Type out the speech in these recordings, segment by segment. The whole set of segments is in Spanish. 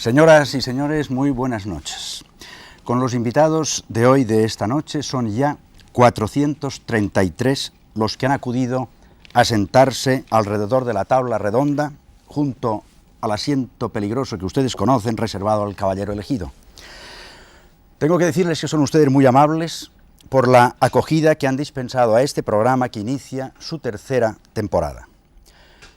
Señoras y señores, muy buenas noches. Con los invitados de hoy, de esta noche, son ya 433 los que han acudido a sentarse alrededor de la tabla redonda, junto al asiento peligroso que ustedes conocen, reservado al caballero elegido. Tengo que decirles que son ustedes muy amables por la acogida que han dispensado a este programa que inicia su tercera temporada.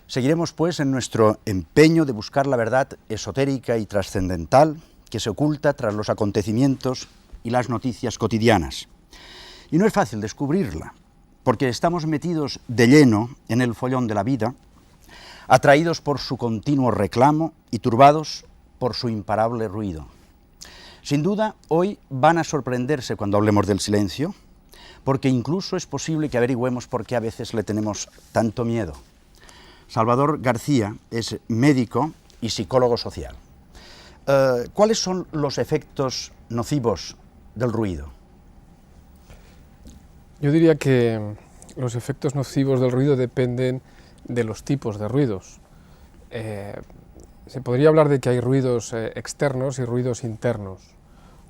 Seguiremos, pues, en nuestro empeño de buscar la verdad esotérica y trascendental que se oculta tras los acontecimientos y las noticias cotidianas. Y no es fácil descubrirla, porque estamos metidos de lleno en el follón de la vida, atraídos por su continuo reclamo y turbados por su imparable ruido. Sin duda, hoy van a sorprenderse cuando hablemos del silencio, porque incluso es posible que averigüemos por qué a veces le tenemos tanto miedo. Salvador García es médico y psicólogo social. ¿Cuáles son los efectos nocivos del ruido? Yo diría que los efectos nocivos del ruido dependen de los tipos de ruidos. Se podría hablar de que hay ruidos externos y ruidos internos.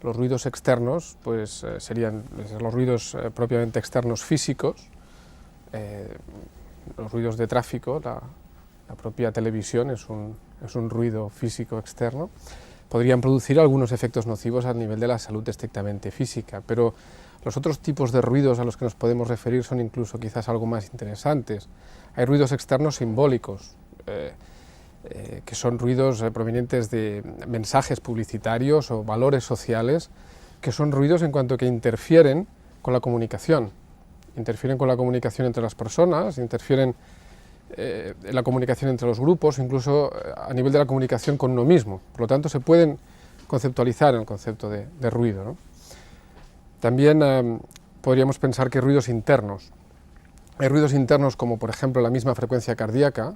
Los ruidos externos pues, serían los ruidos propiamente externos físicos, los ruidos de tráfico, la propia televisión es un ruido físico externo. Podrían producir algunos efectos nocivos a nivel de la salud estrictamente física, pero los otros tipos de ruidos a los que nos podemos referir son incluso quizás algo más interesantes. Hay ruidos externos simbólicos, que son ruidos provenientes de mensajes publicitarios o valores sociales, que son ruidos en cuanto que interfieren con la comunicación entre las personas, interfieren en la comunicación entre los grupos, incluso a nivel de la comunicación con uno mismo. Por lo tanto, se pueden conceptualizar en el concepto de ruido, ¿no? También podríamos pensar que hay ruidos internos. Hay ruidos internos como, por ejemplo, la misma frecuencia cardíaca,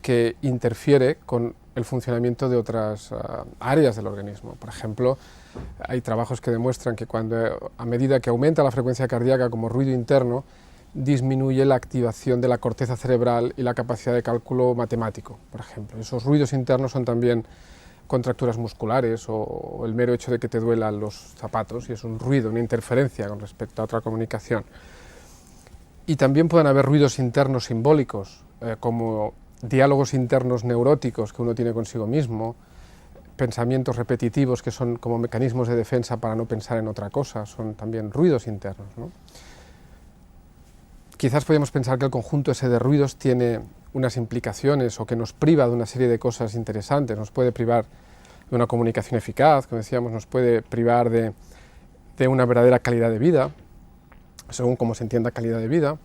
que interfiere con el funcionamiento de otras áreas del organismo. Por ejemplo, hay trabajos que demuestran que a medida que aumenta la frecuencia cardíaca como ruido interno, disminuye la activación de la corteza cerebral y la capacidad de cálculo matemático, por ejemplo. Esos ruidos internos son también contracturas musculares o el mero hecho de que te duelan los zapatos, y es un ruido, una interferencia con respecto a otra comunicación. Y también pueden haber ruidos internos simbólicos, como diálogos internos neuróticos que uno tiene consigo mismo, pensamientos repetitivos que son como mecanismos de defensa para no pensar en otra cosa, son también ruidos internos, ¿no? Quizás podríamos pensar que el conjunto ese de ruidos tiene unas implicaciones o que nos priva de una serie de cosas interesantes, nos puede privar de una comunicación eficaz, como decíamos, nos puede privar de una verdadera calidad de vida, según cómo se entienda calidad de vida,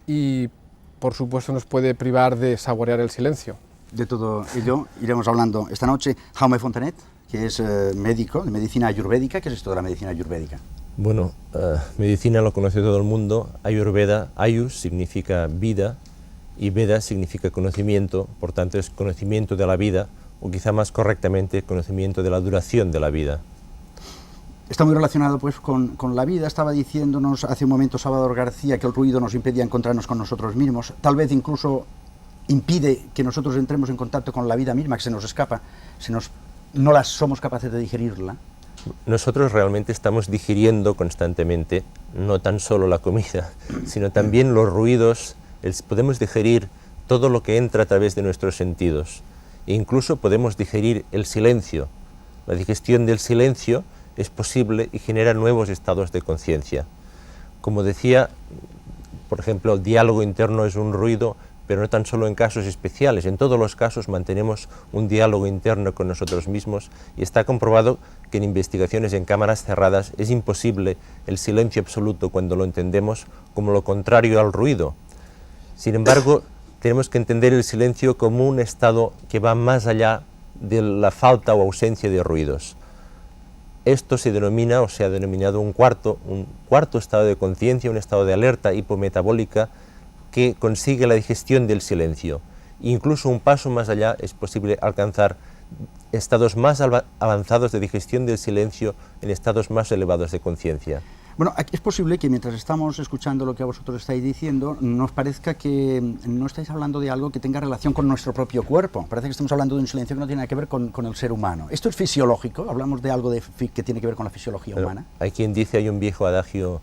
y por supuesto nos puede privar de saborear el silencio. De todo ello iremos hablando esta noche. Jaume Fontanet, que es médico de medicina ayurvédica. ¿Qué es esto de la medicina ayurvédica? Bueno, medicina lo conoce todo el mundo. Ayurveda, Ayus significa vida y Veda significa conocimiento, por tanto es conocimiento de la vida, o quizá más correctamente, conocimiento de la duración de la vida. Está muy relacionado pues con la vida. Estaba diciéndonos hace un momento Salvador García que el ruido nos impedía encontrarnos con nosotros mismos, tal vez incluso impide que nosotros entremos en contacto con la vida misma, que se nos escapa, no somos capaces de digerirla. Nosotros realmente estamos digiriendo constantemente, no tan solo la comida, sino también los ruidos. Podemos digerir todo lo que entra a través de nuestros sentidos. E incluso podemos digerir el silencio. La digestión del silencio es posible y genera nuevos estados de conciencia. Como decía, por ejemplo, el diálogo interno es un ruido, pero no tan solo en casos especiales. En todos los casos mantenemos un diálogo interno con nosotros mismos, y está comprobado que en investigaciones en cámaras cerradas es imposible el silencio absoluto cuando lo entendemos como lo contrario al ruido. Sin embargo, tenemos que entender el silencio como un estado que va más allá de la falta o ausencia de ruidos. Esto se denomina, o se ha denominado, un cuarto estado de conciencia, un estado de alerta hipometabólica que consigue la digestión del silencio. Incluso un paso más allá es posible alcanzar estados más avanzados de digestión del silencio en estados más elevados de conciencia. Bueno, es posible que mientras estamos escuchando lo que vosotros estáis diciendo, nos parezca que no estáis hablando de algo que tenga relación con nuestro propio cuerpo. Parece que estamos hablando de un silencio que no tiene nada que ver con el ser humano. ¿Esto es fisiológico? ¿Hablamos de algo que tiene que ver con la fisiología humana? Hay quien dice, hay un viejo adagio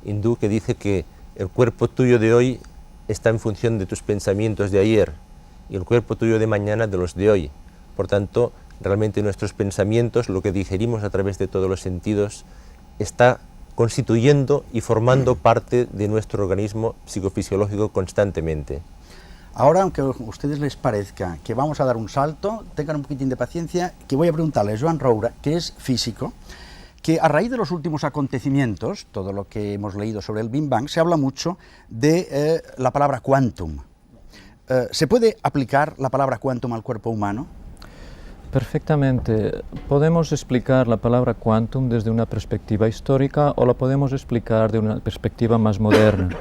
hindú que dice que el cuerpo tuyo de hoy está en función de tus pensamientos de ayer y el cuerpo tuyo de mañana de los de hoy. Por tanto, realmente nuestros pensamientos, lo que digerimos a través de todos los sentidos, está constituyendo y formando parte de nuestro organismo psicofisiológico constantemente. Ahora, aunque a ustedes les parezca que vamos a dar un salto, tengan un poquitín de paciencia, que voy a preguntarle a Joan Roura, que es físico, que a raíz de los últimos acontecimientos, todo lo que hemos leído sobre el Big Bang, se habla mucho de la palabra quantum. ¿Se puede aplicar la palabra quantum al cuerpo humano? Perfectamente. Podemos explicar la palabra quantum desde una perspectiva histórica o la podemos explicar de una perspectiva más moderna.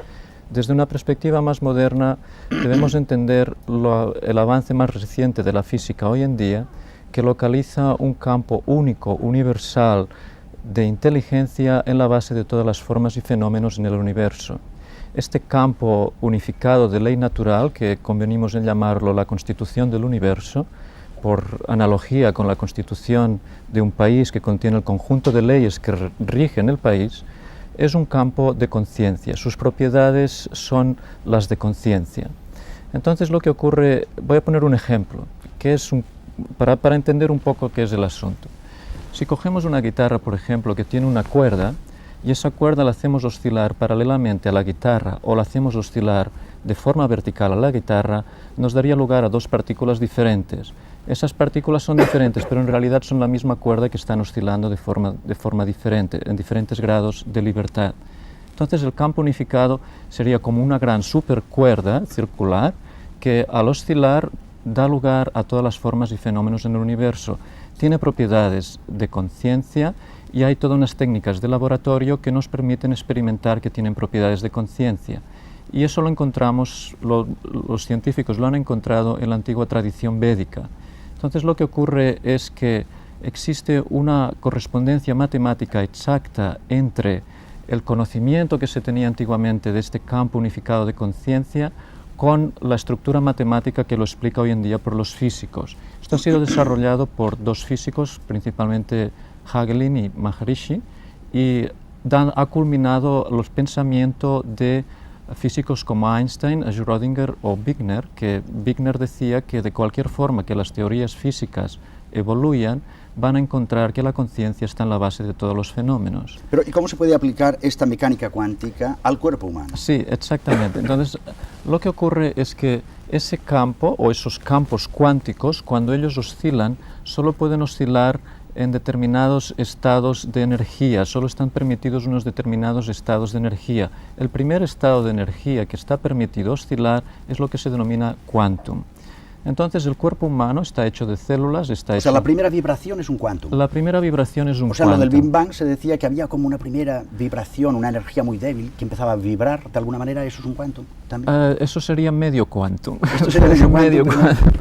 Desde una perspectiva más moderna debemos entender el avance más reciente de la física hoy en día, que localiza un campo único, universal, de inteligencia en la base de todas las formas y fenómenos en el universo. Este campo unificado de ley natural, que convenimos en llamarlo la constitución del universo, por analogía con la constitución de un país que contiene el conjunto de leyes que rigen el país, es un campo de conciencia. Sus propiedades son las de conciencia. Entonces lo que ocurre, voy a poner un ejemplo, que es para entender un poco qué es el asunto. Si cogemos una guitarra, por ejemplo, que tiene una cuerda, y esa cuerda la hacemos oscilar paralelamente a la guitarra o la hacemos oscilar de forma vertical a la guitarra, nos daría lugar a dos partículas diferentes. Esas partículas son diferentes, pero en realidad son la misma cuerda que están oscilando de forma diferente, en diferentes grados de libertad. Entonces el campo unificado sería como una gran supercuerda circular que al oscilar da lugar a todas las formas y fenómenos en el universo. Tiene propiedades de conciencia y hay todas unas técnicas de laboratorio que nos permiten experimentar que tienen propiedades de conciencia. Y eso lo encontramos, los científicos lo han encontrado en la antigua tradición védica. Entonces lo que ocurre es que existe una correspondencia matemática exacta entre el conocimiento que se tenía antiguamente de este campo unificado de conciencia con la estructura matemática que lo explica hoy en día por los físicos. Esto ha sido desarrollado por dos físicos, principalmente Hagelin y Maharishi, y ha culminado los pensamientos de físicos como Einstein, Schrödinger o Wigner, que Wigner decía que de cualquier forma que las teorías físicas evoluyan, van a encontrar que la conciencia está en la base de todos los fenómenos. Pero ¿y cómo se puede aplicar esta mecánica cuántica al cuerpo humano? Sí, exactamente. Entonces, lo que ocurre es que ese campo o esos campos cuánticos, cuando ellos oscilan, solo pueden oscilar en determinados estados de energía, solo están permitidos unos determinados estados de energía. El primer estado de energía que está permitido oscilar es lo que se denomina quantum. Entonces el cuerpo humano está hecho de células, O sea, la primera vibración es un quantum. La primera vibración es un quantum. O sea, lo del Big Bang se decía que había como una primera vibración, una energía muy débil que empezaba a vibrar, de alguna manera, ¿eso es un quantum también? Eso sería medio quantum. Esto sería medio quantum.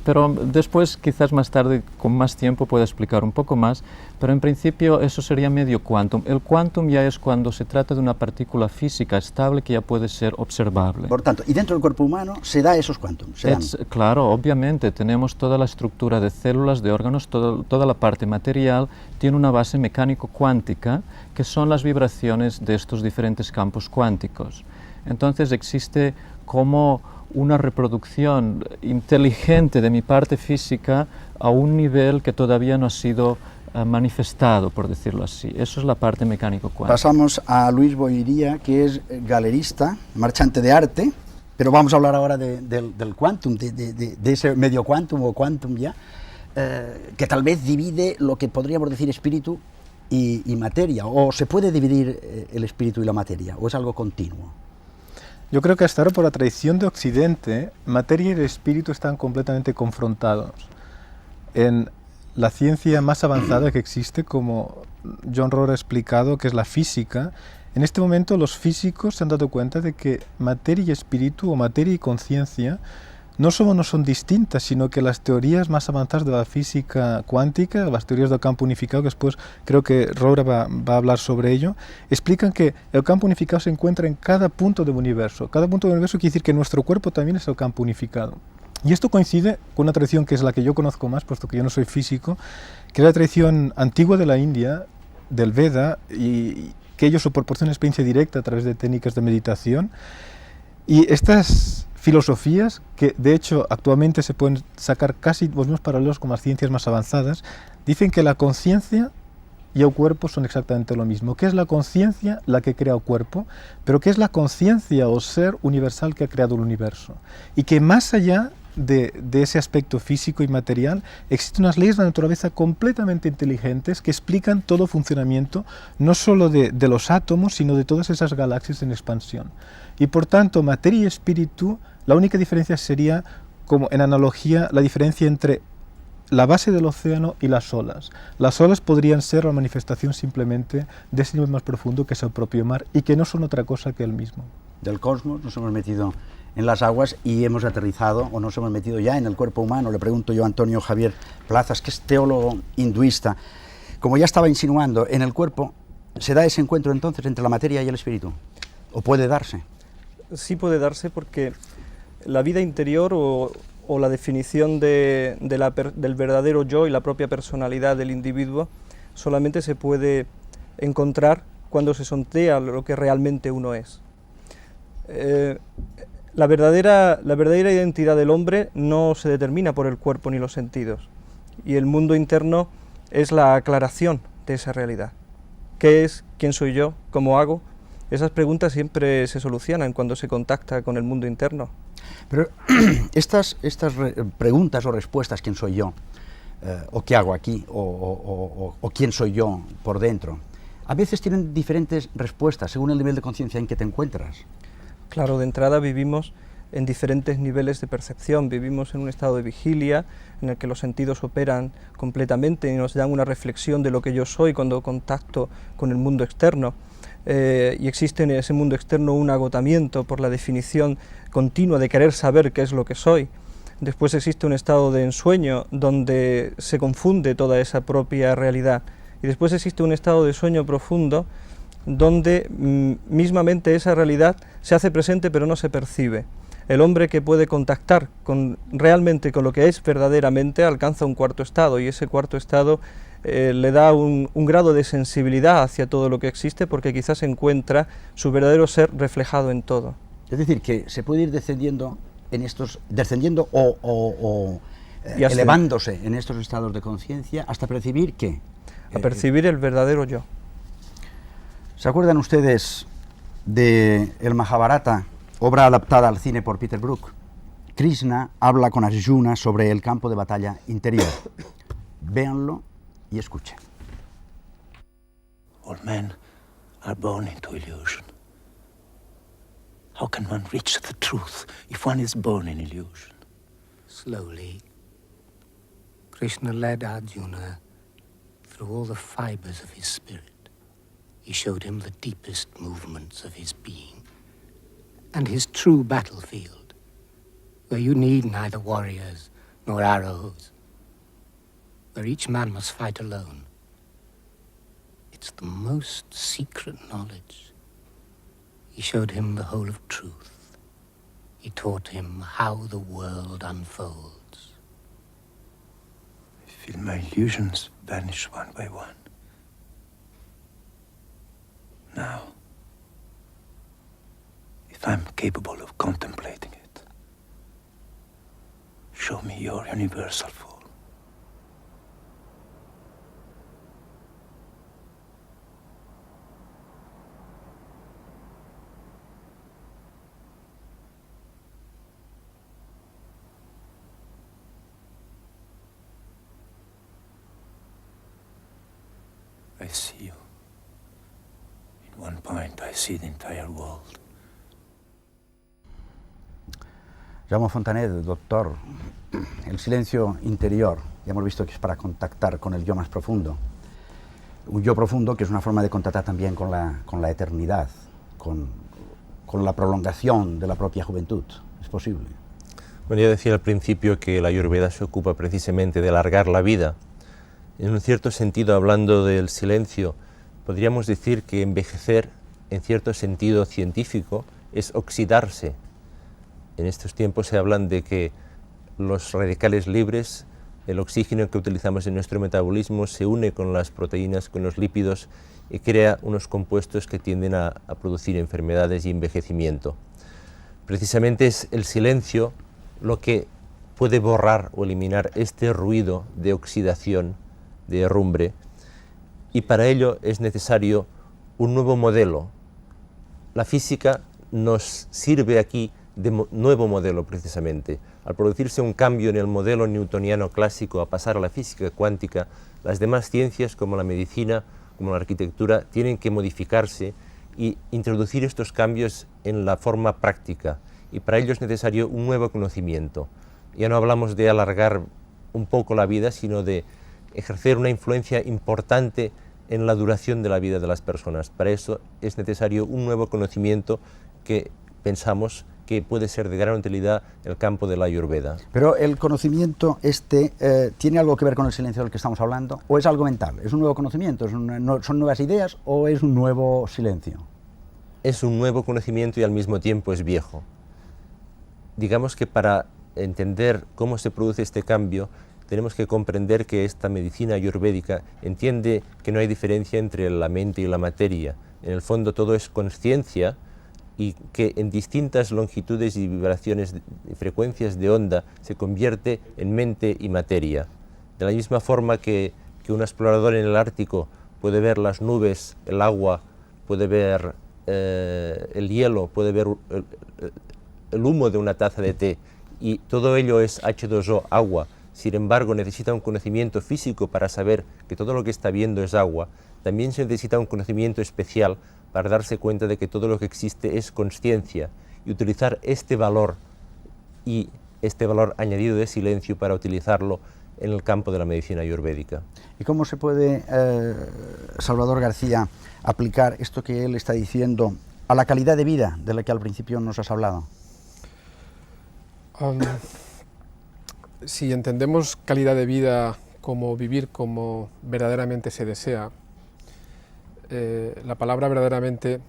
Pero después, quizás más tarde, con más tiempo, pueda explicar un poco más, pero en principio eso sería medio quantum. El quantum ya es cuando se trata de una partícula física estable que ya puede ser observable. Por tanto, y dentro del cuerpo humano se da esos quantums. Claro, obviamente, tenemos toda la estructura de células, de órganos, toda la parte material tiene una base mecánico-cuántica, que son las vibraciones de estos diferentes campos cuánticos. Entonces existe como una reproducción inteligente de mi parte física a un nivel que todavía no ha sido manifestado, por decirlo así. Eso es la parte mecánico-cuántica. Pasamos a Luis Boiría, que es galerista, marchante de arte, pero vamos a hablar ahora del quantum, de ese medio quantum o quantum ya, que tal vez divide lo que podríamos decir espíritu y materia, o se puede dividir el espíritu y la materia, o es algo continuo. Yo creo que hasta ahora, por la tradición de Occidente, materia y el espíritu están completamente confrontados. En la ciencia más avanzada que existe, como John Rohrer ha explicado, que es la física, en este momento los físicos se han dado cuenta de que materia y espíritu, o materia y conciencia, no solo no son distintas, sino que las teorías más avanzadas de la física cuántica, las teorías del campo unificado, que después creo que Roura va a hablar sobre ello, explican que el campo unificado se encuentra en cada punto del universo. Cada punto del universo quiere decir que nuestro cuerpo también es el campo unificado. Y esto coincide con una tradición que es la que yo conozco más, puesto que yo no soy físico, que es la tradición antigua de la India, del Veda, y que ellos proporcionan experiencia directa a través de técnicas de meditación. Y estas filosofías, que de hecho actualmente se pueden sacar casi los mismos paralelos con las ciencias más avanzadas, dicen que la conciencia y el cuerpo son exactamente lo mismo. ¿Qué es la conciencia? La que crea el cuerpo, pero ¿qué es la conciencia o ser universal que ha creado el universo? Y que más allá de ese aspecto físico y material, existen unas leyes de la naturaleza completamente inteligentes que explican todo funcionamiento, no solo de los átomos, sino de todas esas galaxias en expansión. Y por tanto, materia y espíritu, la única diferencia sería, como en analogía, la diferencia entre la base del océano y las olas. Las olas podrían ser la manifestación simplemente de ese nivel más profundo que es el propio mar y que no son otra cosa que el mismo. Del cosmos nos hemos metido en las aguas y hemos aterrizado o nos hemos metido ya en el cuerpo humano. Le pregunto yo a Antonio Javier Plazas, que es teólogo hinduista. Como ya estaba insinuando, en el cuerpo se da ese encuentro entonces entre la materia y el espíritu, ¿o puede darse? Sí puede darse, porque la vida interior o la definición del verdadero yo y la propia personalidad del individuo solamente se puede encontrar cuando se sondea lo que realmente uno es. La verdadera identidad del hombre no se determina por el cuerpo ni los sentidos, y el mundo interno es la aclaración de esa realidad. ¿Qué es? ¿Quién soy yo? ¿Cómo hago? Esas preguntas siempre se solucionan cuando se contacta con el mundo interno. Pero estas preguntas o respuestas, ¿quién soy yo? ¿O qué hago aquí? ¿O quién soy yo por dentro? A veces tienen diferentes respuestas según el nivel de conciencia en que te encuentras. Claro, de entrada vivimos en diferentes niveles de percepción. Vivimos en un estado de vigilia en el que los sentidos operan completamente y nos dan una reflexión de lo que yo soy cuando contacto con el mundo externo. Y existe en ese mundo externo un agotamiento por la definición continua de querer saber qué es lo que soy. Después existe un estado de ensueño donde se confunde toda esa propia realidad. Y después existe un estado de sueño profundo donde mismamente esa realidad se hace presente pero no se percibe. El hombre que puede contactar realmente con lo que es verdaderamente alcanza un cuarto estado, y ese cuarto estado le da un grado de sensibilidad hacia todo lo que existe, porque quizás encuentra su verdadero ser reflejado en todo. Es decir, que se puede ir descendiendo elevándose en estos estados de conciencia hasta percibir ¿qué? A percibir el verdadero yo. ¿Se acuerdan ustedes de el Mahabharata, obra adaptada al cine por Peter Brook? Krishna habla con Arjuna sobre el campo de batalla interior. Véanlo y escuchen. All men are born into illusion. How can one reach the truth if one is born in illusion? Slowly, Krishna led Arjuna through all the fibers of his spirit. He showed him the deepest movements of his being and his true battlefield, where you need neither warriors nor arrows, where each man must fight alone. It's the most secret knowledge. He showed him the whole of truth. He taught him how the world unfolds. I feel my illusions vanish one by one. Now, if I'm capable of contemplating it, show me your universal form. I see you. In one point, I see the entire world. Jaume Fontanet, doctor, el silencio interior, ya hemos visto que es para contactar con el yo más profundo. Un yo profundo que es una forma de contactar también con la eternidad, con la prolongación de la propia juventud. ¿Es posible? Bueno, yo decía al principio que la Ayurveda se ocupa precisamente de alargar la vida. En un cierto sentido, hablando del silencio, podríamos decir que envejecer, en cierto sentido científico, es oxidarse. En estos tiempos se hablan de que los radicales libres, el oxígeno que utilizamos en nuestro metabolismo, se une con las proteínas, con los lípidos, y crea unos compuestos que tienden a producir enfermedades y envejecimiento. Precisamente es el silencio lo que puede borrar o eliminar este ruido de oxidación, de herrumbre, y para ello es necesario un nuevo modelo. La física nos sirve aquí de nuevo modelo precisamente. Al producirse un cambio en el modelo newtoniano clásico a pasar a la física cuántica, las demás ciencias como la medicina, como la arquitectura, tienen que modificarse y introducir estos cambios en la forma práctica, y para ello es necesario un nuevo conocimiento. Ya no hablamos de alargar un poco la vida, sino de ejercer una influencia importante en la duración de la vida de las personas. Para eso es necesario un nuevo conocimiento que pensamos que puede ser de gran utilidad en el campo de la Ayurveda. Pero el conocimiento ¿tiene algo que ver con el silencio del que estamos hablando? ¿O es algo mental? ¿Es un nuevo conocimiento? ¿Son nuevas ideas o es un nuevo silencio? Es un nuevo conocimiento y al mismo tiempo es viejo. Digamos que para entender cómo se produce este cambio, tenemos que comprender que esta medicina ayurvédica entiende que no hay diferencia entre la mente y la materia. En el fondo todo es conciencia, y que en distintas longitudes y vibraciones y frecuencias de onda se convierte en mente y materia. De la misma forma que un explorador en el Ártico puede ver las nubes, el agua, puede ver el hielo, puede ver el humo de una taza de té, y todo ello es H2O, agua. Sin embargo, necesita un conocimiento físico para saber que todo lo que está viendo es agua. También se necesita un conocimiento especial para darse cuenta de que todo lo que existe es consciencia, y utilizar este valor y este valor añadido de silencio para utilizarlo en el campo de la medicina ayurvédica. ¿Y cómo se puede, Salvador García, aplicar esto que él está diciendo a la calidad de vida de la que al principio nos has hablado? Si entendemos calidad de vida como vivir como verdaderamente se desea, la palabra verdaderamente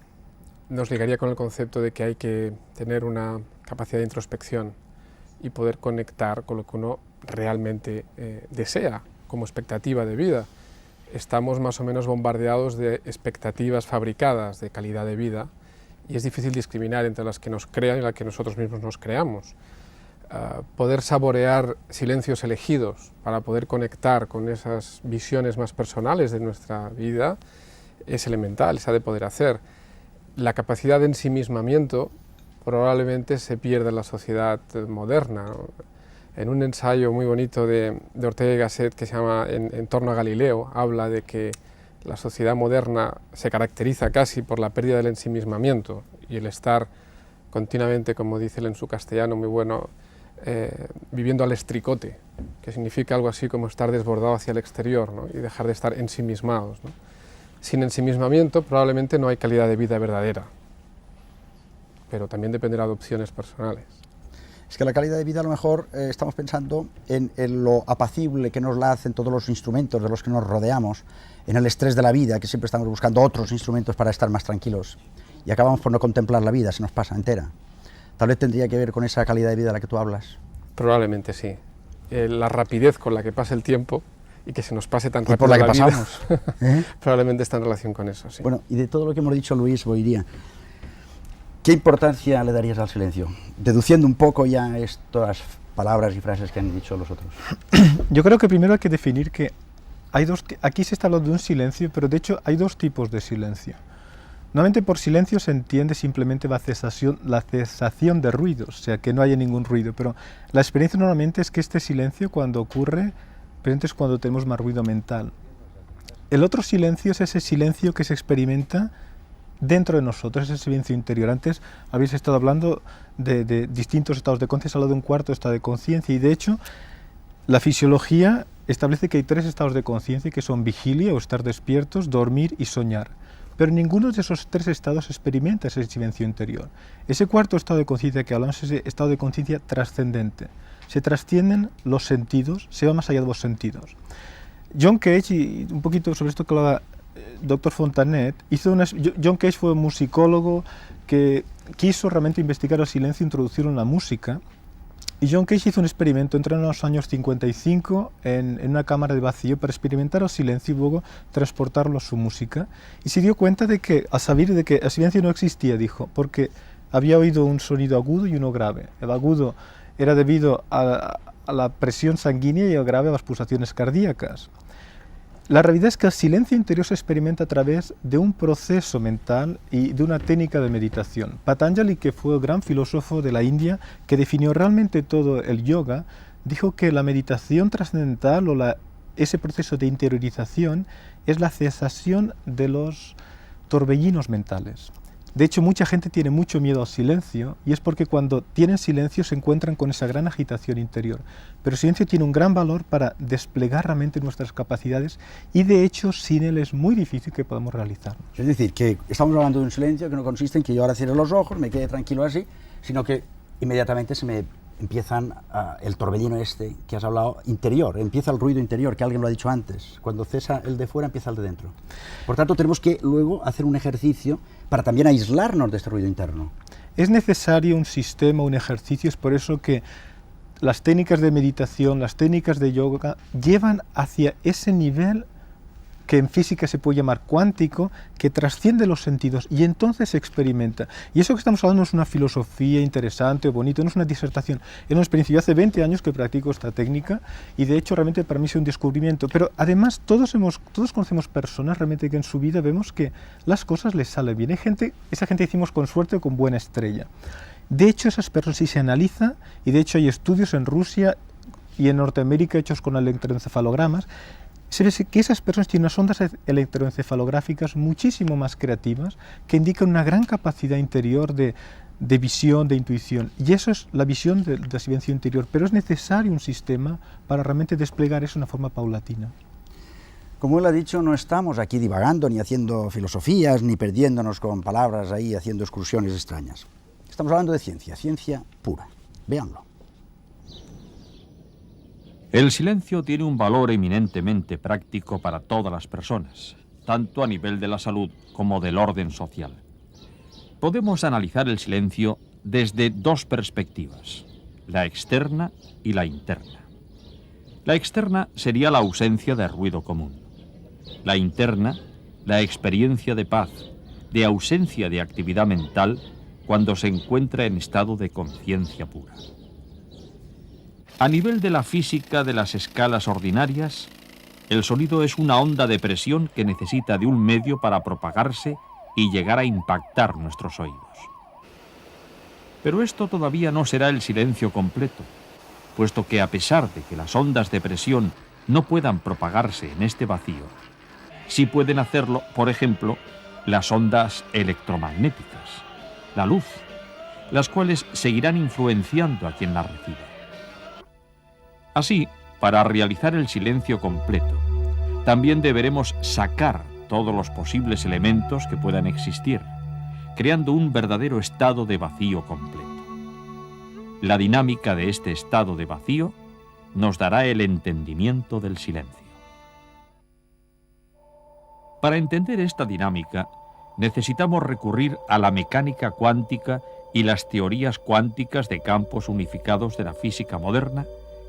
nos ligaría con el concepto de que hay que tener una capacidad de introspección y poder conectar con lo que uno realmente desea como expectativa de vida. Estamos más o menos bombardeados de expectativas fabricadas de calidad de vida, y es difícil discriminar entre las que nos crean y las que nosotros mismos nos creamos. Poder saborear silencios elegidos para poder conectar con esas visiones más personales de nuestra vida es elemental, se ha de poder hacer. La capacidad de ensimismamiento probablemente se pierde en la sociedad moderna. En un ensayo muy bonito de Ortega y Gasset que se llama En torno a Galileo, habla de que la sociedad moderna se caracteriza casi por la pérdida del ensimismamiento y el estar continuamente, como dice él en su castellano muy bueno, viviendo al estricote, que significa algo así como estar desbordado hacia el exterior, ¿no? Y dejar de estar ensimismados, ¿no? Sin ensimismamiento probablemente no hay calidad de vida verdadera, pero también dependerá de opciones personales. Es que la calidad de vida a lo mejor estamos pensando en lo apacible que nos la hacen todos los instrumentos de los que nos rodeamos, en el estrés de la vida, que siempre estamos buscando otros instrumentos para estar más tranquilos, y acabamos por no contemplar la vida, se nos pasa entera. Tal vez tendría que ver con esa calidad de vida de la que tú hablas. Probablemente sí. La rapidez con la que pasa el tiempo y que se nos pase tan rápido por la que vida, pasamos, probablemente está en relación con eso, sí. Bueno, y de todo lo que hemos dicho, Luis Boiría, ¿qué importancia le darías al silencio? Deduciendo un poco ya estas palabras y frases que han dicho los otros. Yo creo que primero hay que definir que hay aquí se está hablando de un silencio, pero de hecho hay dos tipos de silencio. Normalmente por silencio se entiende simplemente la cesación de ruidos, o sea, que no haya ningún ruido, pero la experiencia normalmente es que este silencio cuando ocurre, es cuando tenemos más ruido mental. El otro silencio es ese silencio que se experimenta dentro de nosotros, ese silencio interior. Antes habéis estado hablando de distintos estados de conciencia, hablado de un cuarto estado de conciencia, y de hecho la fisiología establece que hay 3 estados de conciencia, que son vigilia o estar despiertos, dormir y soñar. pero ninguno de esos tres estados experimenta ese silencio interior. Ese cuarto estado de conciencia que hablamos es ese estado de conciencia trascendente. Se trascienden los sentidos, se va más allá de los sentidos. John Cage, y un poquito sobre esto que hablaba Dr. Fontanet, John Cage fue un musicólogo que quiso realmente investigar el silencio e introducirlo en la música. Y John Cage hizo un experimento, entró en los años 55 en una cámara de vacío para experimentar el silencio y luego transportarlo a su música. Y se dio cuenta de que, al saber de que el silencio no existía, dijo, porque había oído un sonido agudo y uno grave. El agudo era debido a la presión sanguínea y el grave a las pulsaciones cardíacas. La realidad es que el silencio interior se experimenta a través de un proceso mental y de una técnica de meditación. Patanjali, que fue el gran filósofo de la India, que definió realmente todo el yoga, dijo que la meditación trascendental o ese proceso de interiorización es la cesación de los torbellinos mentales. De hecho, mucha gente tiene mucho miedo al silencio y es porque cuando tienen silencio se encuentran con esa gran agitación interior. Pero el silencio tiene un gran valor para desplegar realmente nuestras capacidades y de hecho sin él es muy difícil que podamos realizarlo. Es decir, que estamos hablando de un silencio que no consiste en que yo ahora cierre los ojos, me quede tranquilo así, sino que inmediatamente se me empiezan el torbellino este que has hablado interior, empieza el ruido interior, que alguien lo ha dicho antes, cuando cesa el de fuera empieza el de dentro. Por tanto, tenemos que luego hacer un ejercicio para también aislarnos de este ruido interno. Es necesario un sistema, un ejercicio, es por eso que las técnicas de meditación, las técnicas de yoga llevan hacia ese nivel que en física se puede llamar cuántico, que trasciende los sentidos y entonces se experimenta. Y eso que estamos hablando no es una filosofía interesante o bonito, no es una disertación, es una experiencia. Yo hace 20 años que practico esta técnica y de hecho realmente para mí es un descubrimiento, pero además todos conocemos personas realmente que en su vida vemos que las cosas les salen bien. Hay gente, esa gente decimos con suerte o con buena estrella. De hecho esas personas sí se analiza y de hecho hay estudios en Rusia y en Norteamérica hechos con electroencefalogramas. Se ve que esas personas tienen unas ondas electroencefalográficas muchísimo más creativas que indican una gran capacidad interior de visión, de intuición. Y eso es la visión del silencio interior, pero es necesario un sistema para realmente desplegar eso de una forma paulatina. Como él ha dicho, no estamos aquí divagando, ni haciendo filosofías, ni perdiéndonos con palabras ahí, haciendo excursiones extrañas. Estamos hablando de ciencia, ciencia pura. Véanlo. El silencio tiene un valor eminentemente práctico para todas las personas, tanto a nivel de la salud como del orden social. Podemos analizar el silencio desde dos perspectivas, la externa y la interna. La externa sería la ausencia de ruido común. La interna, la experiencia de paz, de ausencia de actividad mental cuando se encuentra en estado de conciencia pura. A nivel de la física de las escalas ordinarias, el sonido es una onda de presión que necesita de un medio para propagarse y llegar a impactar nuestros oídos. Pero esto todavía no será el silencio completo, puesto que a pesar de que las ondas de presión no puedan propagarse en este vacío, sí pueden hacerlo, por ejemplo, las ondas electromagnéticas, la luz, las cuales seguirán influenciando a quien las recibe. Así, para realizar el silencio completo, también deberemos sacar todos los posibles elementos que puedan existir, creando un verdadero estado de vacío completo. La dinámica de este estado de vacío nos dará el entendimiento del silencio. Para entender esta dinámica, necesitamos recurrir a la mecánica cuántica y las teorías cuánticas de campos unificados de la física moderna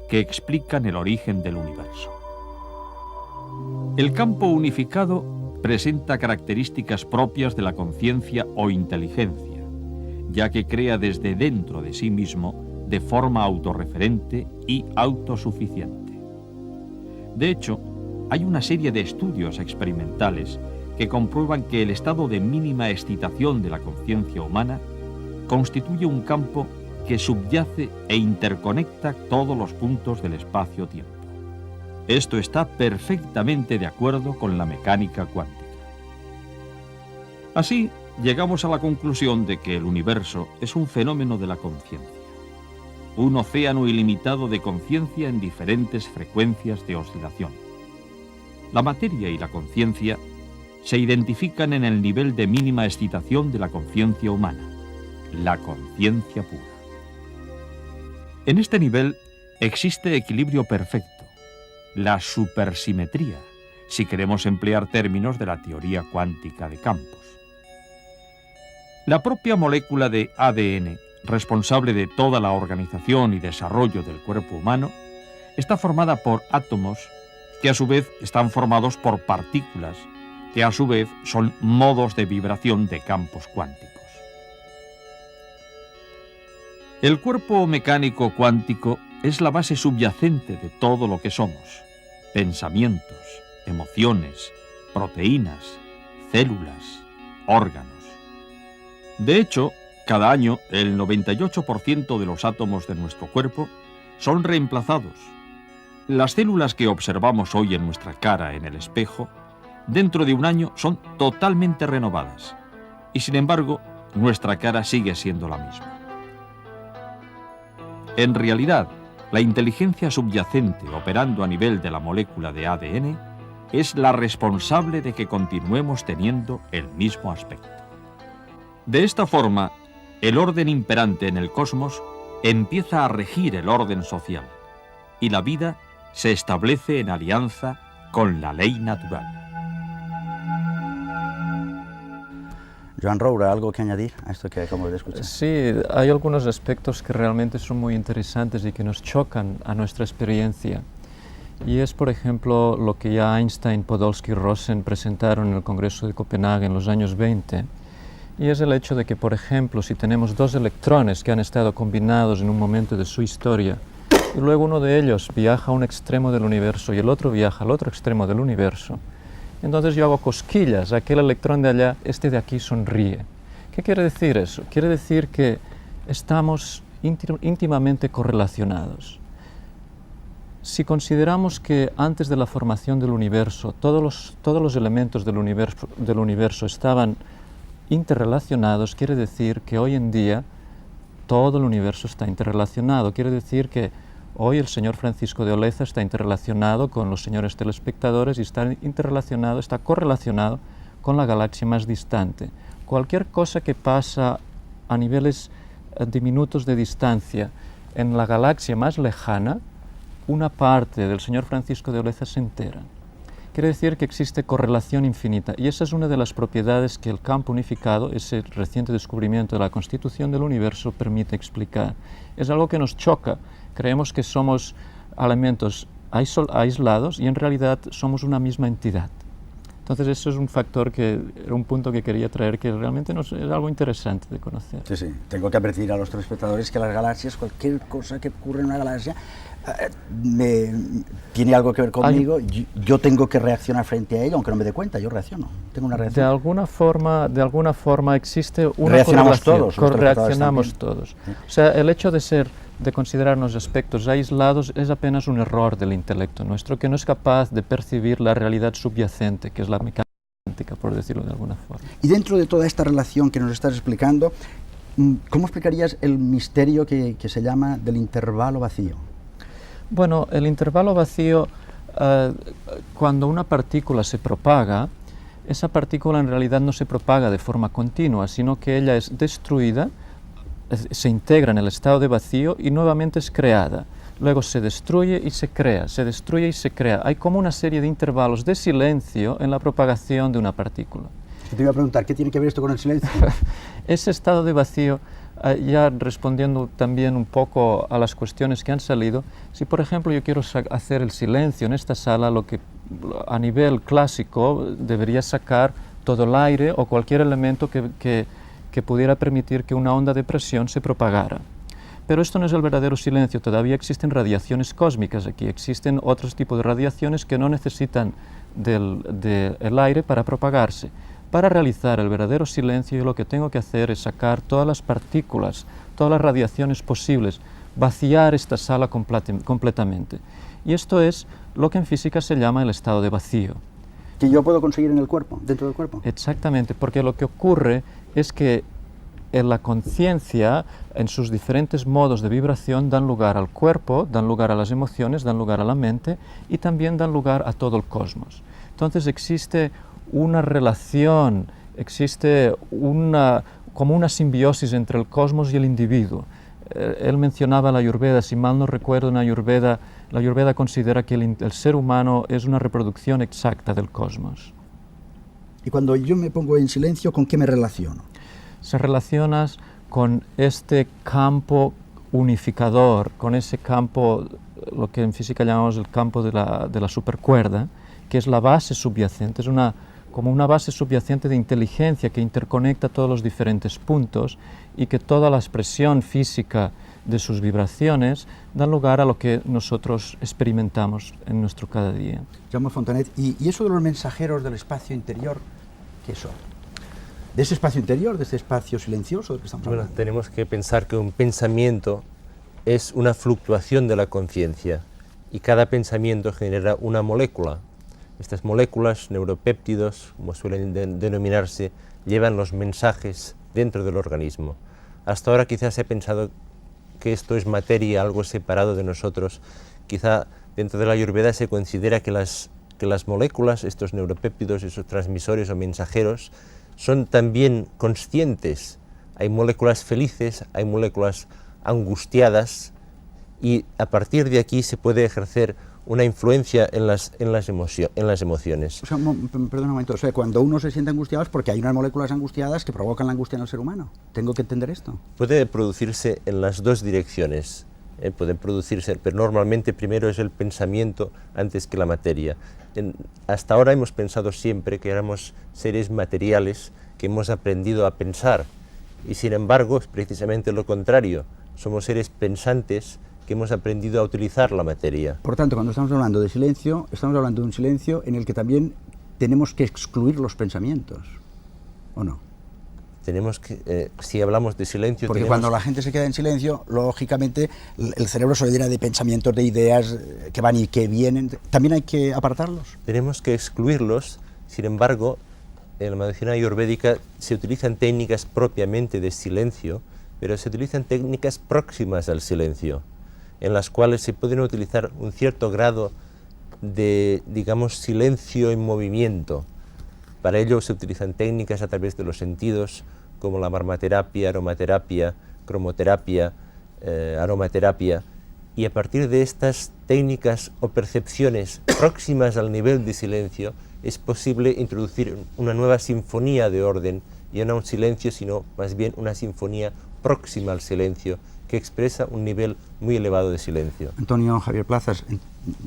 que explican el origen del universo. El campo unificado presenta características propias de la conciencia o inteligencia, ya que crea desde dentro de sí mismo de forma autorreferente y autosuficiente. De hecho, hay una serie de estudios experimentales que comprueban que el estado de mínima excitación de la conciencia humana constituye un campo que subyace e interconecta todos los puntos del espacio-tiempo. Esto está perfectamente de acuerdo con la mecánica cuántica. Así, llegamos a la conclusión de que el universo es un fenómeno de la conciencia, un océano ilimitado de conciencia en diferentes frecuencias de oscilación. La materia y la conciencia se identifican en el nivel de mínima excitación de la conciencia humana, la conciencia pura. En este nivel existe equilibrio perfecto, la supersimetría, si queremos emplear términos de la teoría cuántica de campos. La propia molécula de ADN, responsable de toda la organización y desarrollo del cuerpo humano, está formada por átomos que a su vez están formados por partículas, que a su vez son modos de vibración de campos cuánticos. El cuerpo mecánico cuántico es la base subyacente de todo lo que somos: pensamientos, emociones, proteínas, células, órganos. De hecho, cada año el 98% de los átomos de nuestro cuerpo son reemplazados. Las células que observamos hoy en nuestra cara en el espejo, dentro de un año son totalmente renovadas, y sin embargo, nuestra cara sigue siendo la misma. En realidad, la inteligencia subyacente operando a nivel de la molécula de ADN es la responsable de que continuemos teniendo el mismo aspecto. De esta forma, el orden imperante en el cosmos empieza a regir el orden social, y la vida se establece en alianza con la ley natural. Joan Roura, ¿algo que añadir a esto que acabamos de escuchar? Sí, hay algunos aspectos que realmente son muy interesantes y que nos chocan a nuestra experiencia. Y es, por ejemplo, lo que ya Einstein, Podolsky y Rosen presentaron en el Congreso de Copenhague en los años 20. Y es el hecho de que, por ejemplo, si tenemos dos electrones que han estado combinados en un momento de su historia, y luego uno de ellos viaja a un extremo del universo y el otro viaja al otro extremo del universo, entonces yo hago cosquillas, aquel electrón de allá, este de aquí sonríe. ¿Qué quiere decir eso? Quiere decir que estamos íntimamente correlacionados. Si consideramos que antes de la formación del universo, todos los elementos del universo estaban interrelacionados, quiere decir que hoy en día todo el universo está interrelacionado. Quiere decir que hoy el señor Francisco de Oleza está interrelacionado con los señores telespectadores y está correlacionado con la galaxia más distante. Cualquier cosa que pasa a niveles diminutos de distancia en la galaxia más lejana, una parte del señor Francisco de Oleza se entera. Quiere decir que existe correlación infinita, y esa es una de las propiedades que el campo unificado, ese reciente descubrimiento de la constitución del universo, permite explicar. Es algo que nos choca. Creemos que somos elementos aislados y en realidad somos una misma entidad. Entonces eso es un factor un punto que quería traer, que realmente es algo interesante de conocer. Sí, sí. Tengo que advertir a los telespectadores que las galaxias, cualquier cosa que ocurre en una galaxia, tiene algo que ver conmigo. Yo tengo que reaccionar frente a ello, aunque no me dé cuenta, yo reacciono. Tengo una reacción. De alguna forma existe una reaccionamos correlación. Todos. Reaccionamos todos. Sí. O sea, el hecho de considerarnos aspectos aislados es apenas un error del intelecto nuestro, que no es capaz de percibir la realidad subyacente, que es la mecánica cuántica, por decirlo de alguna forma. Y dentro de toda esta relación que nos estás explicando, ¿cómo explicarías el misterio que se llama del intervalo vacío? Bueno, el intervalo vacío, cuando una partícula se propaga, esa partícula en realidad no se propaga de forma continua, sino que ella es destruida, se integra en el estado de vacío y nuevamente es creada. Luego se destruye y se crea, se destruye y se crea. Hay como una serie de intervalos de silencio en la propagación de una partícula. Te iba a preguntar, ¿qué tiene que ver esto con el silencio? Ese estado de vacío, ya respondiendo también un poco a las cuestiones que han salido, si por ejemplo yo quiero hacer el silencio en esta sala, lo que a nivel clásico debería sacar todo el aire o cualquier elemento que pudiera permitir que una onda de presión se propagara. Pero esto no es el verdadero silencio, todavía existen radiaciones cósmicas aquí, existen otros tipos de radiaciones que no necesitan del aire para propagarse. Para realizar el verdadero silencio, yo lo que tengo que hacer es sacar todas las partículas, todas las radiaciones posibles, vaciar esta sala completamente. Y esto es lo que en física se llama el estado de vacío. ¿Que yo puedo conseguir en el cuerpo, dentro del cuerpo? Exactamente, porque lo que ocurre es que en la conciencia, en sus diferentes modos de vibración, dan lugar al cuerpo, dan lugar a las emociones, dan lugar a la mente y también dan lugar a todo el cosmos. Entonces existe una relación, existe como una simbiosis entre el cosmos y el individuo. Él mencionaba la Ayurveda, si mal no recuerdo, en la Ayurveda considera que el ser humano es una reproducción exacta del cosmos. Y cuando yo me pongo en silencio, ¿con qué me relaciono? Se relacionas con este campo unificador, con ese campo, lo que en física llamamos el campo de la supercuerda, que es la base subyacente, es como una base subyacente de inteligencia que interconecta todos los diferentes puntos y que toda la expresión física de sus vibraciones dan lugar a lo que nosotros experimentamos en nuestro cada día. Jaume Fontanet, ¿y eso de los mensajeros del espacio interior, qué son? ¿De ese espacio interior, de ese espacio silencioso del que estamos hablando? Bueno, tenemos que pensar que un pensamiento es una fluctuación de la conciencia y cada pensamiento genera una molécula. Estas moléculas, neuropéptidos, como suelen denominarse, llevan los mensajes dentro del organismo. Hasta ahora quizás se ha pensado que esto es materia, algo separado de nosotros. Quizá dentro de la Ayurveda se considera que las moléculas, estos neuropéptidos, esos transmisores o mensajeros, son también conscientes. Hay moléculas felices, hay moléculas angustiadas, y a partir de aquí se puede ejercer una influencia en las emociones. O sea, perdón un momento, o sea, cuando uno se siente angustiado es porque hay unas moléculas angustiadas que provocan la angustia en el ser humano. ¿Tengo que entender esto? Puede producirse en las dos direcciones, puede producirse, pero normalmente primero es el pensamiento antes que la materia. Hasta ahora hemos pensado siempre que éramos seres materiales, que hemos aprendido a pensar, y sin embargo es precisamente lo contrario, somos seres pensantes que hemos aprendido a utilizar la materia. Por tanto, cuando estamos hablando de silencio, estamos hablando de un silencio en el que también tenemos que excluir los pensamientos, ¿o no? Tenemos que, si hablamos de silencio... Porque cuando la gente se queda en silencio, lógicamente el cerebro se llena de pensamientos, de ideas que van y que vienen. ¿También hay que apartarlos? Tenemos que excluirlos, sin embargo, en la medicina ayurvédica se utilizan técnicas propiamente de silencio, pero se utilizan técnicas próximas al silencio, en las cuales se pueden utilizar un cierto grado de, digamos, silencio en movimiento. Para ello se utilizan técnicas a través de los sentidos, como la marmaterapia, aromaterapia, cromoterapia, aromaterapia, y a partir de estas técnicas o percepciones próximas al nivel de silencio es posible introducir una nueva sinfonía de orden, y no un silencio, sino más bien una sinfonía próxima al silencio, que expresa un nivel muy elevado de silencio. Antonio Javier Plazas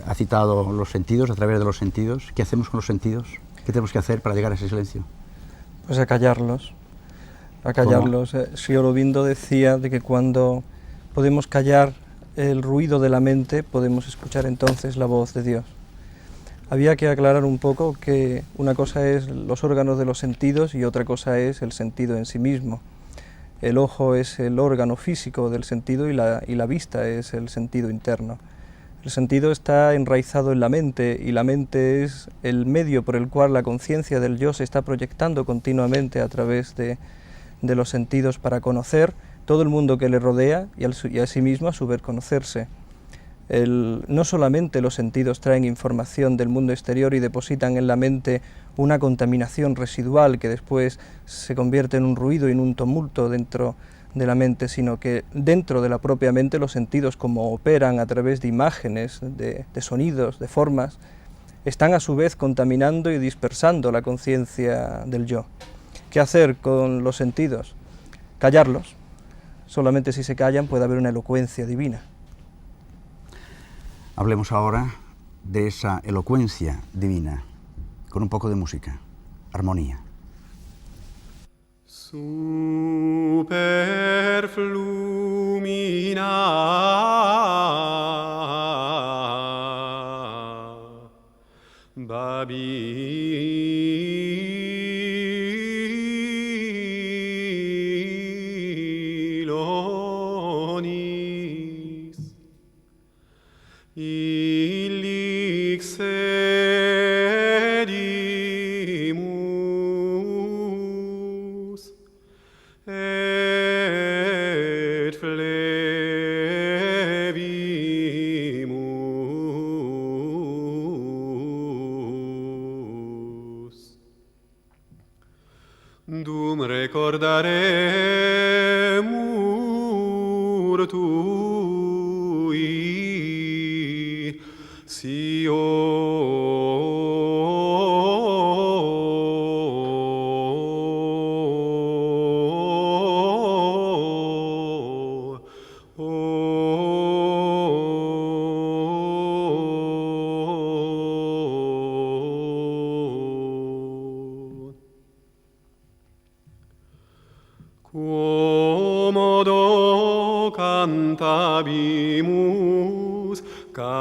ha citado los sentidos, a través de los sentidos. ¿Qué hacemos con los sentidos? ¿Qué tenemos que hacer para llegar a ese silencio? Pues a callarlos. Sri Aurobindo decía de que cuando podemos callar el ruido de la mente, podemos escuchar entonces la voz de Dios. Había que aclarar un poco que una cosa es los órganos de los sentidos y otra cosa es el sentido en sí mismo. El ojo es el órgano físico del sentido y la vista es el sentido interno. El sentido está enraizado en la mente y la mente es el medio por el cual la conciencia del yo se está proyectando continuamente a través de los sentidos para conocer todo el mundo que le rodea y a sí mismo a su vez conocerse. No solamente los sentidos traen información del mundo exterior y depositan en la mente una contaminación residual que después se convierte en un ruido y en un tumulto dentro de la mente, sino que dentro de la propia mente los sentidos, como operan a través de imágenes, de sonidos, de formas, están a su vez contaminando y dispersando la conciencia del yo. ¿Qué hacer con los sentidos? Callarlos. Solamente si se callan puede haber una elocuencia divina. Hablemos ahora de esa elocuencia divina, con un poco de música, armonía. Superflumina Babylonis illix edimus et flevimus dum recordaremur tui, quomodo cantabimus canticum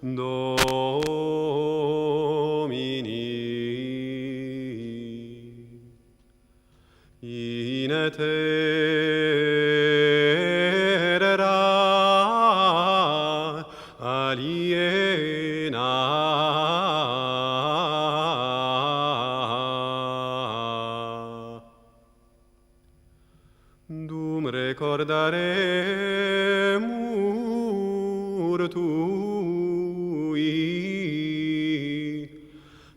Domini in terra aliena, dum recordaremur tui,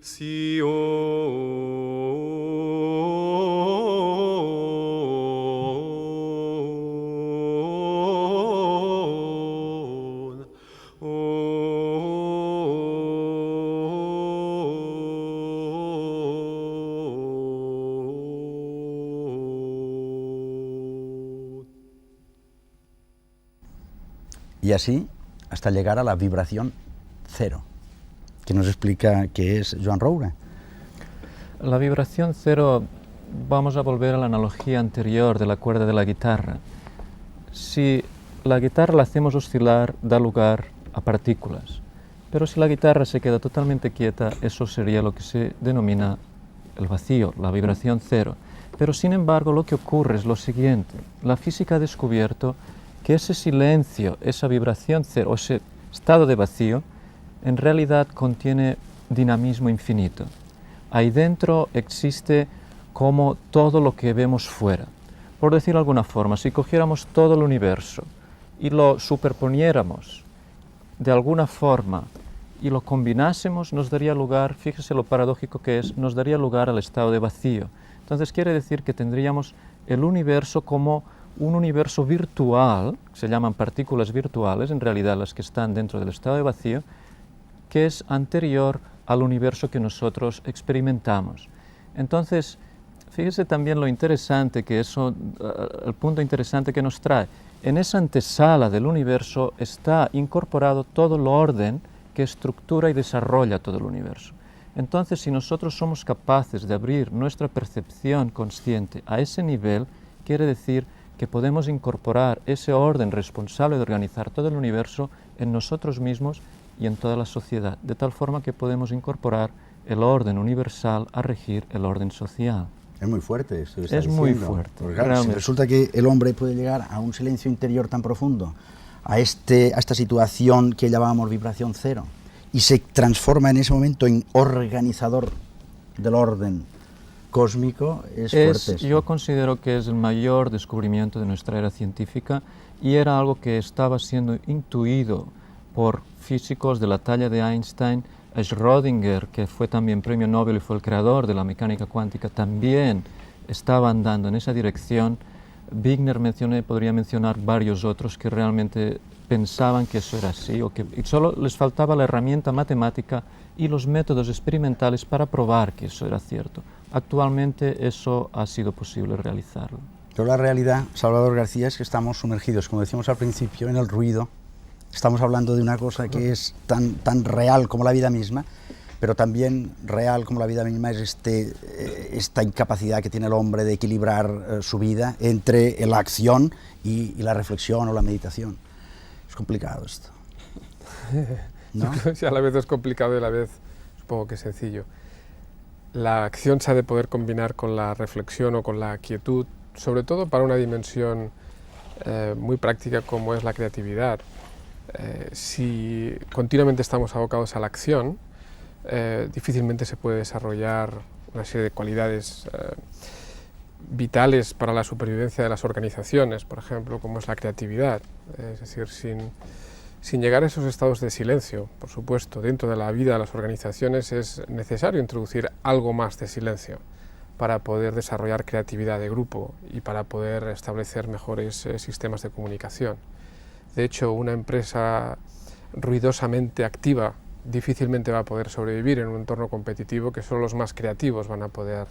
Sion, Y así hasta llegar a la vibración cero, que nos explica qué es Joan Roure. La vibración cero, vamos a volver a la analogía anterior de la cuerda de la guitarra. Si la guitarra la hacemos oscilar, da lugar a partículas, pero si la guitarra se queda totalmente quieta, eso sería lo que se denomina el vacío, la vibración cero. Pero sin embargo, lo que ocurre es lo siguiente: la física ha descubierto que ese silencio, esa vibración cero, ese estado de vacío, en realidad contiene dinamismo infinito. Ahí dentro existe como todo lo que vemos fuera. Por decirlo de alguna forma, si cogiéramos todo el universo y lo superponiéramos de alguna forma y lo combinásemos, nos daría lugar, fíjese lo paradójico que es, nos daría lugar al estado de vacío. Entonces quiere decir que tendríamos el universo como un universo virtual, se llaman partículas virtuales, en realidad las que están dentro del estado de vacío, que es anterior al universo que nosotros experimentamos. Entonces, fíjese también lo interesante que eso, el punto interesante que nos trae. En esa antesala del universo está incorporado todo el orden que estructura y desarrolla todo el universo. Entonces, si nosotros somos capaces de abrir nuestra percepción consciente a ese nivel, quiere decir que podemos incorporar ese orden responsable de organizar todo el universo en nosotros mismos y en toda la sociedad, de tal forma que podemos incorporar el orden universal a regir el orden social. Es muy fuerte esto que está Es diciendo. muy fuerte. Porque, claro, si resulta que el hombre puede llegar a un silencio interior tan profundo, a esta situación que llamábamos vibración cero, y se transforma en ese momento en organizador del orden cósmico, es fuerte esto. Yo considero que es el mayor descubrimiento de nuestra era científica y era algo que estaba siendo intuido por físicos de la talla de Einstein. Schrödinger, que fue también premio Nobel y fue el creador de la mecánica cuántica, también estaba andando en esa dirección. Wigner podría mencionar varios otros que realmente pensaban que eso era así, y solo les faltaba la herramienta matemática y los métodos experimentales para probar que eso era cierto. Actualmente eso ha sido posible realizarlo. Pero la realidad, Salvador García, es que estamos sumergidos, como decíamos al principio, en el ruido. Estamos hablando de una cosa que es tan real como la vida misma, pero también real como la vida misma es esta incapacidad que tiene el hombre de equilibrar su vida entre la acción y la reflexión o la meditación. Es complicado esto, ¿no? Sí, a la vez es complicado y a la vez supongo que es sencillo. La acción se ha de poder combinar con la reflexión o con la quietud, sobre todo para una dimensión muy práctica como es la creatividad. Si continuamente estamos abocados a la acción, difícilmente se puede desarrollar una serie de cualidades vitales para la supervivencia de las organizaciones, por ejemplo, como es la creatividad. Es decir, Sin llegar a esos estados de silencio, por supuesto, dentro de la vida de las organizaciones es necesario introducir algo más de silencio para poder desarrollar creatividad de grupo y para poder establecer mejores sistemas de comunicación. De hecho, una empresa ruidosamente activa difícilmente va a poder sobrevivir en un entorno competitivo que solo los más creativos van a poder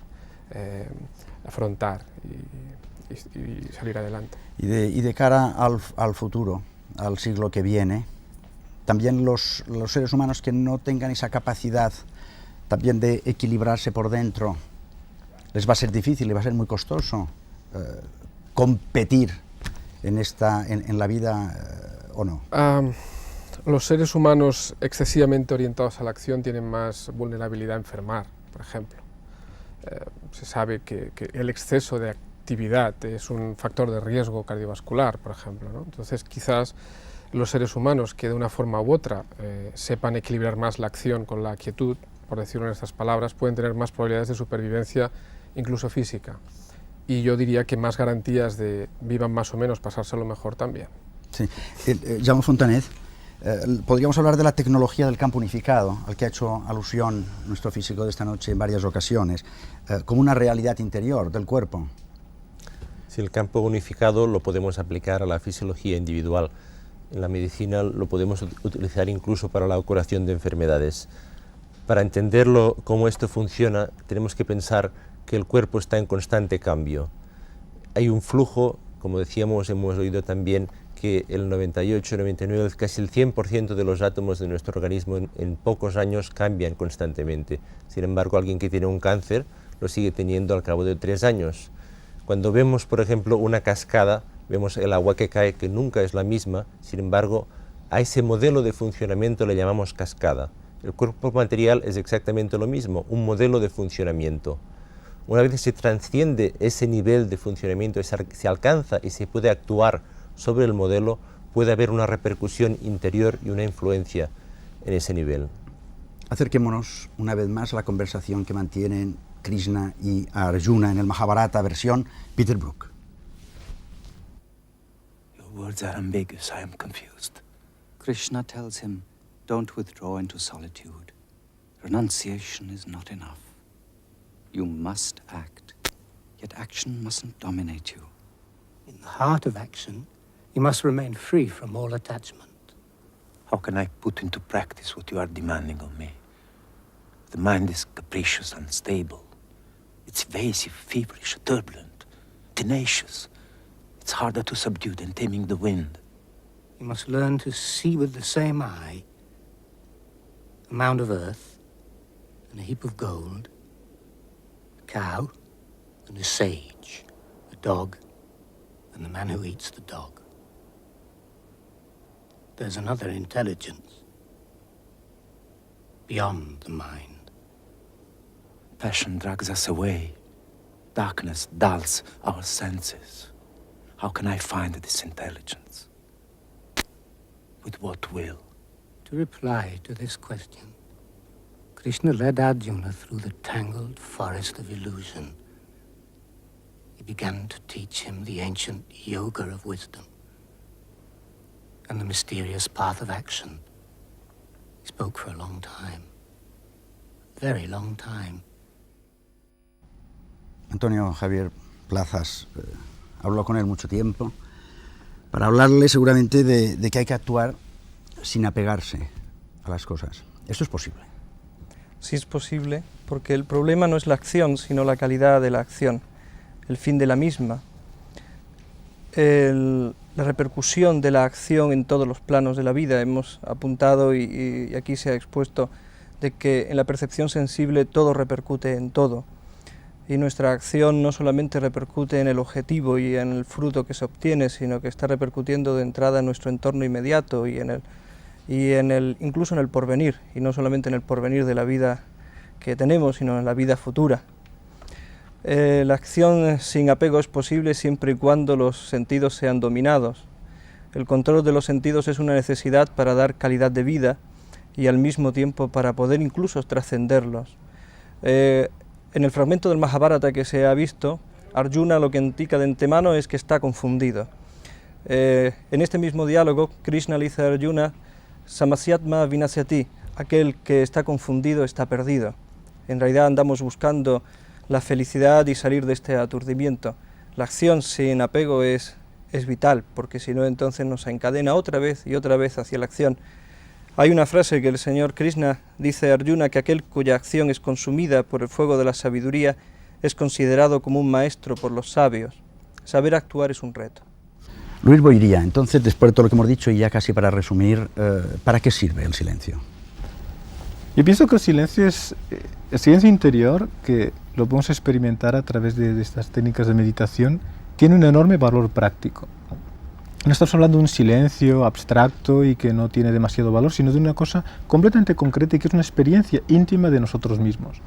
afrontar y salir adelante. Y de cara al futuro, al siglo que viene, también los seres humanos que no tengan esa capacidad también de equilibrarse por dentro, les va a ser difícil, les va a ser muy costoso competir en la vida o no. Los seres humanos excesivamente orientados a la acción tienen más vulnerabilidad a enfermar, por ejemplo. Se sabe que el exceso de actividad es un factor de riesgo cardiovascular, por ejemplo, ¿no? Entonces, quizás los seres humanos que de una forma u otra sepan equilibrar más la acción con la quietud, por decirlo en estas palabras, pueden tener más probabilidades de supervivencia, incluso física. Y yo diría que más garantías de vivan más o menos, pasárselo mejor también. Sí. Jaume Fontanet, podríamos hablar de la tecnología del campo unificado, al que ha hecho alusión nuestro físico de esta noche en varias ocasiones, como una realidad interior del cuerpo. Si el campo unificado lo podemos aplicar a la fisiología individual, en la medicina lo podemos utilizar incluso para la curación de enfermedades. Para entenderlo, cómo esto funciona, tenemos que pensar que el cuerpo está en constante cambio. Hay un flujo, como decíamos, hemos oído también que el 98, 99, casi el 100% de los átomos de nuestro organismo en pocos años cambian constantemente. Sin embargo, alguien que tiene un cáncer lo sigue teniendo al cabo de 3 años. Cuando vemos, por ejemplo, una cascada, vemos el agua que cae, que nunca es la misma, sin embargo, a ese modelo de funcionamiento le llamamos cascada. El cuerpo material es exactamente lo mismo, un modelo de funcionamiento. Una vez que se trasciende ese nivel de funcionamiento, se alcanza y se puede actuar sobre el modelo, puede haber una repercusión interior y una influencia en ese nivel. Acerquémonos una vez más a la conversación que mantienen Krishna y Arjuna en el Mahabharata, versión Peter Brook. Your words are ambiguous. I am confused. Krishna tells him, don't withdraw into solitude. Renunciation is not enough. You must act, yet action mustn't dominate you. In the heart of action, you must remain free from all attachment. How can I put into practice what you are demanding of me? The mind is capricious, unstable. It's evasive, feverish, turbulent, tenacious. It's harder to subdue than taming the wind. You must learn to see with the same eye a mound of earth and a heap of gold, a cow and a sage, a dog and the man who eats the dog. There's another intelligence beyond the mind. Passion drags us away. Darkness dulls our senses. How can I find this intelligence? With what will? To reply to this question, Krishna led Arjuna through the tangled forest of illusion. He began to teach him the ancient yoga of wisdom and the mysterious path of action. He spoke for a long time, a very long time. Antonio Javier Plazas habló con él mucho tiempo para hablarle seguramente de que hay que actuar sin apegarse a las cosas. ¿Esto es posible? Sí es posible, porque el problema no es la acción, sino la calidad de la acción, el fin de la misma. La repercusión de la acción en todos los planos de la vida. Hemos apuntado y aquí se ha expuesto de que en la percepción sensible todo repercute en todo. Y nuestra acción no solamente repercute en el objetivo y en el fruto que se obtiene, sino que está repercutiendo de entrada en nuestro entorno inmediato y incluso en el porvenir, y no solamente en el porvenir de la vida que tenemos, sino en la vida futura. La acción sin apego es posible siempre y cuando los sentidos sean dominados. El control de los sentidos es una necesidad para dar calidad de vida y al mismo tiempo para poder incluso trascenderlos. En el fragmento del Mahabharata que se ha visto, Arjuna lo que indica de antemano es que está confundido. En este mismo diálogo, Krishna le dice a Arjuna, Samasyatma vinasyati, aquel que está confundido está perdido. En realidad andamos buscando la felicidad y salir de este aturdimiento. La acción sin apego es vital, porque si no entonces nos encadena otra vez y otra vez hacia la acción. Hay una frase que el señor Krishna dice a Arjuna, que aquel cuya acción es consumida por el fuego de la sabiduría es considerado como un maestro por los sabios. Saber actuar es un reto. Luis Boiría, entonces, después de todo lo que hemos dicho y ya casi para resumir, ¿para qué sirve el silencio? Yo pienso que el silencio interior, que lo podemos experimentar a través de estas técnicas de meditación, tiene un enorme valor práctico. No estamos hablando de un silencio abstracto y que no tiene demasiado valor, sino de una cosa completamente concreta y que es una experiencia íntima de nosotros mismos.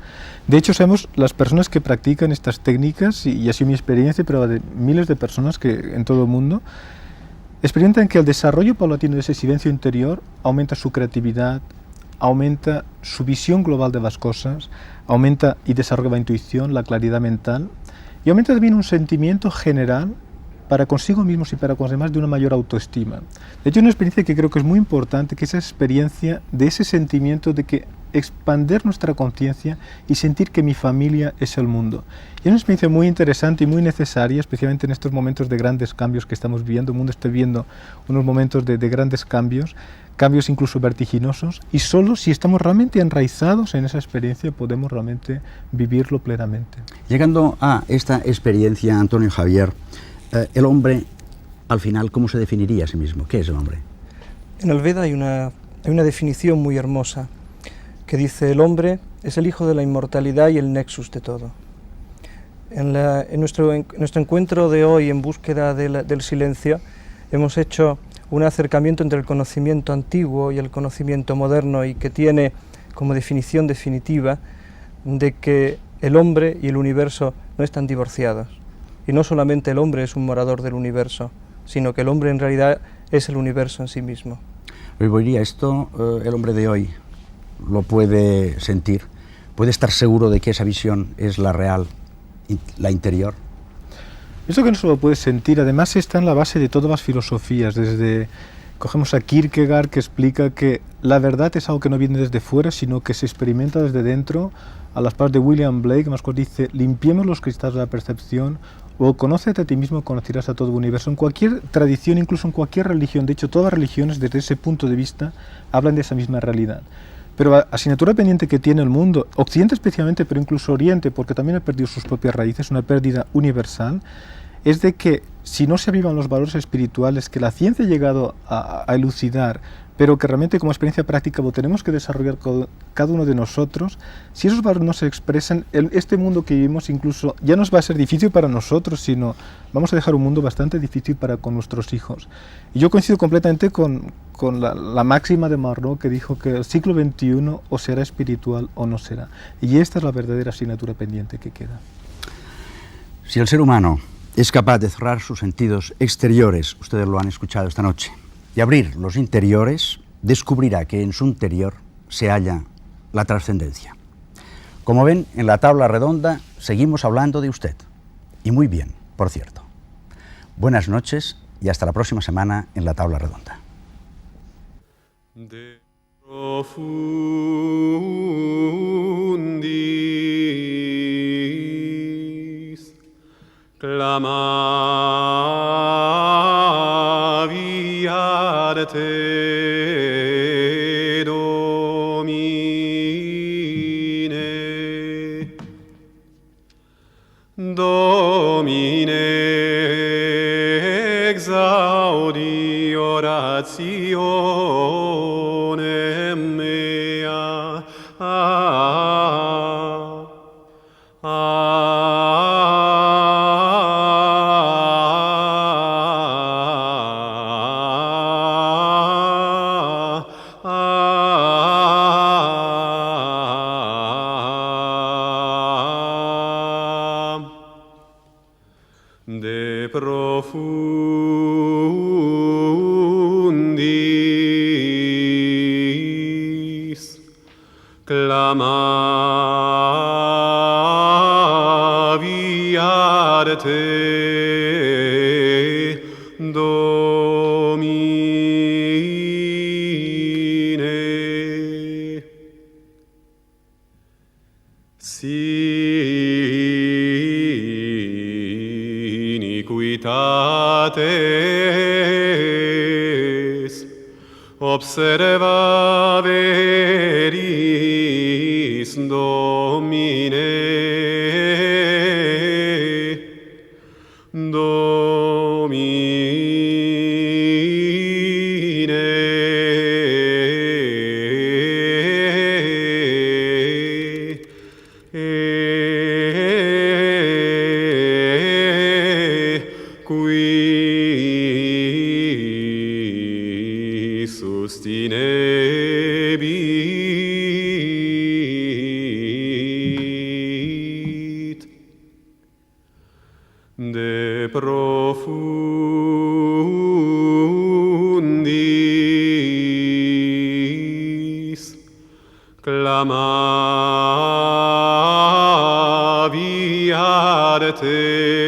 De hecho, sabemos, las personas que practican estas técnicas, y ha sido mi experiencia, pero de miles de personas que en todo el mundo, experimentan que el desarrollo paulatino de ese silencio interior aumenta su creatividad, aumenta su visión global de las cosas, aumenta y desarrolla la intuición, la claridad mental, y aumenta también un sentimiento general para consigo mismos y para con los demás de una mayor autoestima. De hecho, una experiencia que creo que es muy importante, que esa experiencia de ese sentimiento de que expander nuestra conciencia y sentir que mi familia es el mundo. Y es una experiencia muy interesante y muy necesaria, especialmente en estos momentos de grandes cambios que estamos viviendo. El mundo está viviendo unos momentos de grandes cambios, cambios incluso vertiginosos, y solo si estamos realmente enraizados en esa experiencia podemos realmente vivirlo plenamente. Llegando a esta experiencia, Antonio Javier, el hombre, al final, ¿cómo se definiría a sí mismo? ¿Qué es el hombre? En el Veda hay una definición muy hermosa que dice: el hombre es el hijo de la inmortalidad y el nexus de todo. En nuestro encuentro de hoy en búsqueda del silencio hemos hecho un acercamiento entre el conocimiento antiguo y el conocimiento moderno, y que tiene como definición definitiva de que el hombre y el universo no están divorciados. Y no solamente el hombre es un morador del universo, sino que el hombre en realidad es el universo en sí mismo. Luis Boiría, esto el hombre de hoy lo puede sentir, puede estar seguro de que esa visión es la real, la interior. Eso que no se lo puede sentir, además está en la base de todas las filosofías, cogemos a Kierkegaard, que explica que la verdad es algo que no viene desde fuera, sino que se experimenta desde dentro, a las partes de William Blake, más que dice, limpiemos los cristales de la percepción, o conócete a ti mismo, conocerás a todo el universo. En cualquier tradición, incluso en cualquier religión, de hecho todas las religiones desde ese punto de vista hablan de esa misma realidad. Pero la asignatura pendiente que tiene el mundo, Occidente especialmente, pero incluso Oriente, porque también ha perdido sus propias raíces, una pérdida universal, es de que si no se avivan los valores espirituales que la ciencia ha llegado a elucidar, pero que realmente como experiencia práctica lo tenemos que desarrollar cada uno de nosotros, si esos valores no se expresan, este mundo que vivimos incluso ya nos va a ser difícil para nosotros, sino vamos a dejar un mundo bastante difícil con nuestros hijos. Y yo coincido completamente con la máxima de Marró, que dijo que el siglo XXI o será espiritual o no será. Y esta es la verdadera asignatura pendiente que queda. Si el ser humano es capaz de cerrar sus sentidos exteriores, ustedes lo han escuchado esta noche, y abrir los interiores, descubrirá que en su interior se halla la trascendencia. Como ven, en la tabla redonda seguimos hablando de usted. Y muy bien, por cierto. Buenas noches y hasta la próxima semana en la tabla redonda. De profundis clamavi ad te, Domine, Domine, exaudi orationem mea. De profundis clamavi ad te, Domine. Observates, observaveris Domine, qui sustinebit de profundis clamavi arte